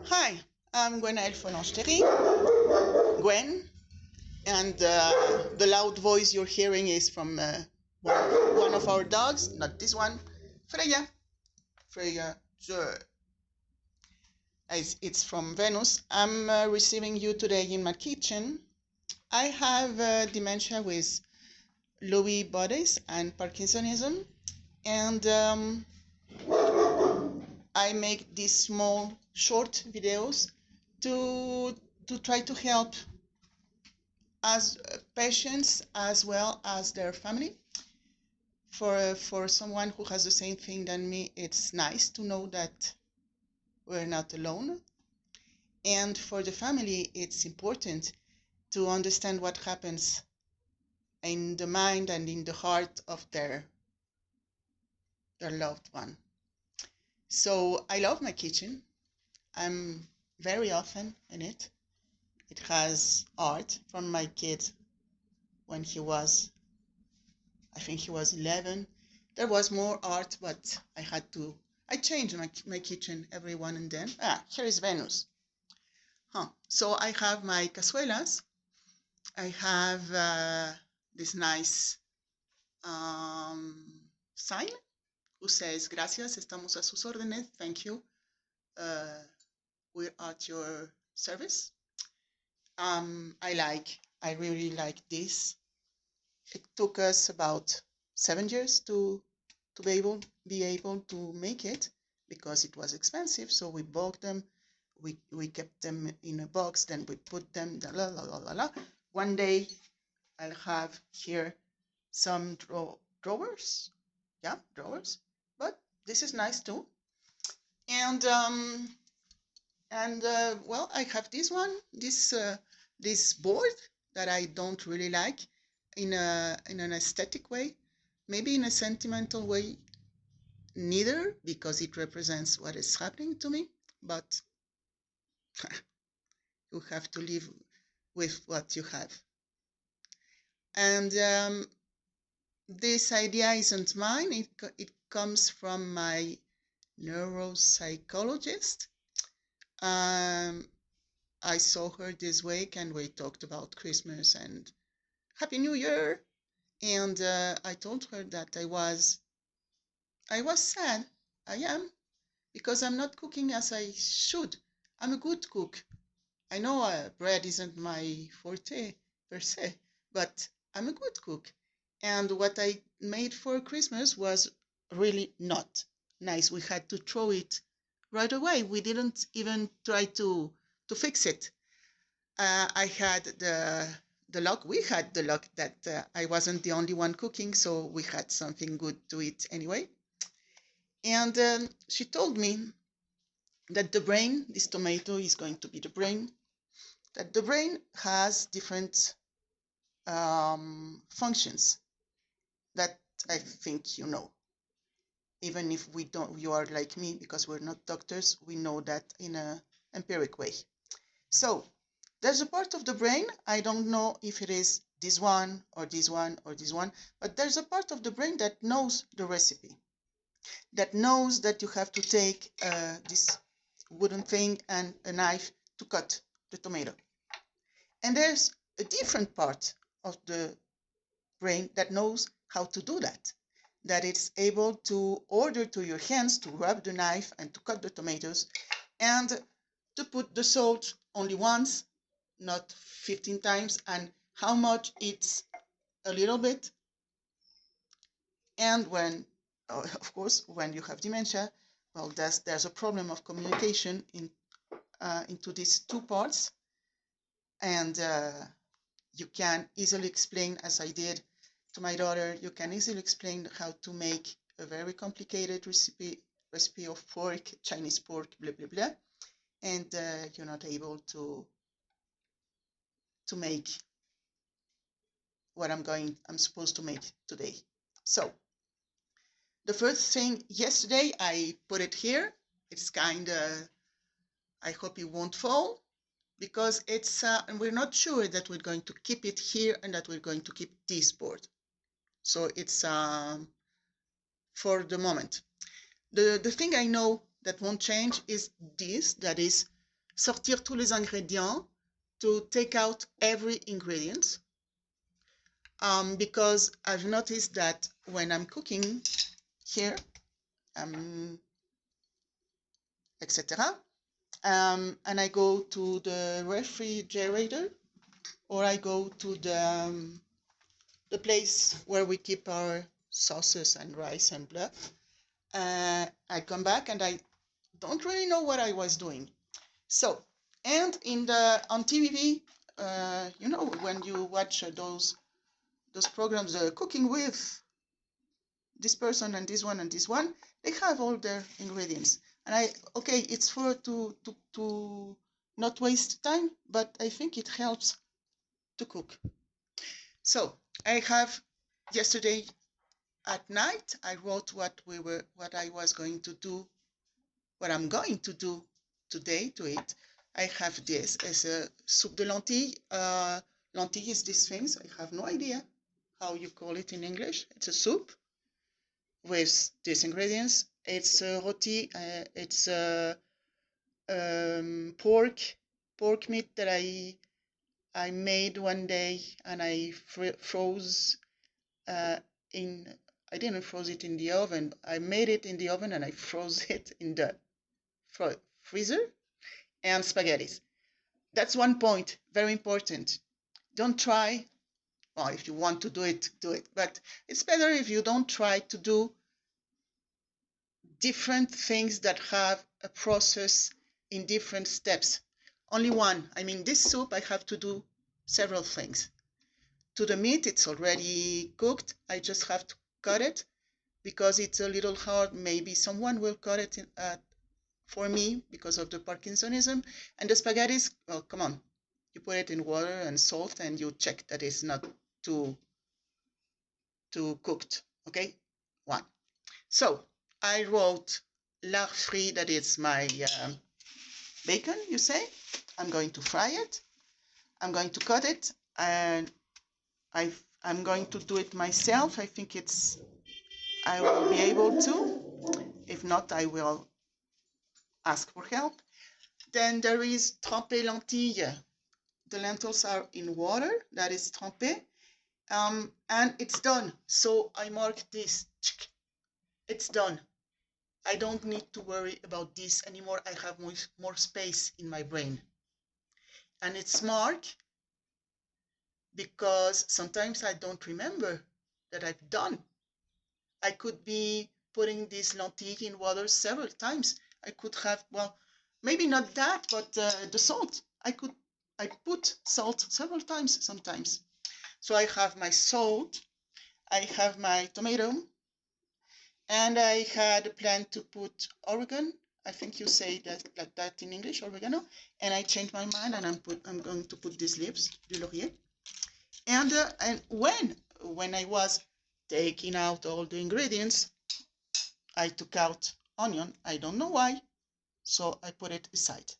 Hi, I'm Gwen Elfonosteri, Gwen, and the loud voice you're hearing is from one of our dogs, not this one, Freya. Freya, it's from Venus. I'm receiving you today in my kitchen. I have dementia with Lewy bodies and Parkinsonism, and I make these small, short videos to try to help as patients as well as their family. For someone who has the same thing than me, it's nice to know that we're not alone. And for the family, it's important to understand what happens in the mind and in the heart of their loved one. So I love my kitchen. I'm very often in it. It has art from my kid when I think he was 11. There was more art, but I changed my kitchen every one and then. Here is Venus. So I have my cazuelas. I have this nice sign who says, gracias, estamos a sus órdenes, thank you. We're at your service. I really like this. It took us about 7 years to be able to make it because it was expensive. So we bought them, we kept them in a box, then we put them. La, la, la, la, la. One day I'll have here some drawers, but this is nice too. And well, I have this one, this board that I don't really like in an aesthetic way, maybe in a sentimental way, neither, because it represents what is happening to me, but you have to live with what you have. And this idea isn't mine. It comes from my neuropsychologist. I saw her this week and we talked about Christmas and Happy New Year. And I told her that I was sad. I am, because I'm not cooking as I should. I'm a good cook. I know bread isn't my forte per se, but I'm a good cook. And what I made for Christmas was really not nice. We had to throw it right away. We didn't even try to fix it. I had the luck. We had the luck that I wasn't the only one cooking, so we had something good to eat anyway. And she told me that the brain, this tomato is going to be the brain, that the brain has different functions that I think you know. Even if we don't, you are like me, because we're not doctors, we know that in an empiric way. So there's a part of the brain, I don't know if it is this one or this one or this one, but there's a part of the brain that knows the recipe, that knows that you have to take this wooden thing and a knife to cut the tomato. And there's a different part of the brain that knows how to do that, that it's able to order to your hands to rub the knife and to cut the tomatoes and to put the salt only once, not 15 times, and how much it's a little bit. And when, of course, when you have dementia, well, there's a problem of communication into these two parts, and you can easily explain, as I did to my daughter, you can easily explain how to make a very complicated recipe of pork, Chinese pork, blah, blah, blah, and you're not able to make what I'm supposed to make today. So the first thing, yesterday I put it here. It's kind of, I hope it won't fall, because it's, and we're not sure that we're going to keep it here and that we're going to keep this board. So it's for the moment. The thing I know that won't change is this, that is sortir tous les ingrédients, to take out every ingredient, because I've noticed that when I'm cooking here, etc., and I go to the refrigerator, or I go to the place where we keep our sauces and rice and blah, I come back and I don't really know what I was doing. So, and on TV, you know, when you watch those programs, cooking with this person and this one and this one, they have all their ingredients. And okay, it's for to not waste time, but I think it helps to cook. So I have yesterday at night, I wrote what I was going to do, what I'm going to do today to eat. I have this as a soup de lentilles. Lentilles is these things. I have no idea how you call it in English. It's a soup with these ingredients. It's roti. It's pork meat that I made one day and I froze in. I didn't froze it in the oven. I made it in the oven and I froze it in the freezer. And spaghettis. That's one point, very important. Don't try, well, if you want to do it, do it. But it's better if you don't try to do different things that have a process in different steps. Only one. I mean, this soup, I have to do several things. To the meat, it's already cooked. I just have to cut it because it's a little hard. Maybe someone will cut it for me because of the Parkinsonism. And the spaghettis, well, come on. You put it in water and salt and you check that it's not too cooked, okay? One. So I wrote lard frit, that is my bacon, you say. I'm going to fry it. I'm going to cut it, and I'm going to do it myself. I think I will be able to. If not, I will ask for help. Then there is trempé lentille. The lentils are in water, that is trempé, and it's done. So I mark this. It's done. I don't need to worry about this anymore. I have more space in my brain. And it's marked because sometimes I don't remember that I've done. I could be putting this lentille in water several times. I could have, well, maybe not that, but the salt. I put salt several times sometimes. So I have my salt, I have my tomato, and I had planned to put oregano. I think you say that like that in English, oregano. And I changed my mind, and I'm going to put these leaves, du laurier. And when I was taking out all the ingredients, I took out onion. I don't know why, so I put it aside.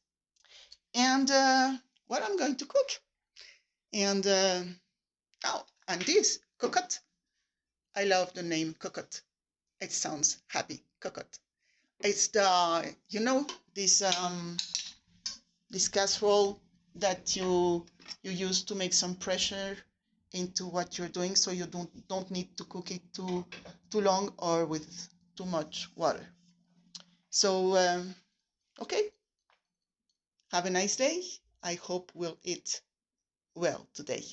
And what I'm going to cook. And and this cocotte. I love the name cocotte. It sounds happy, cocotte. It's the, you know, this casserole that you use to make some pressure into what you're doing, so you don't need to cook it too long or with too much water. So okay, have a nice day. I hope we'll eat well today.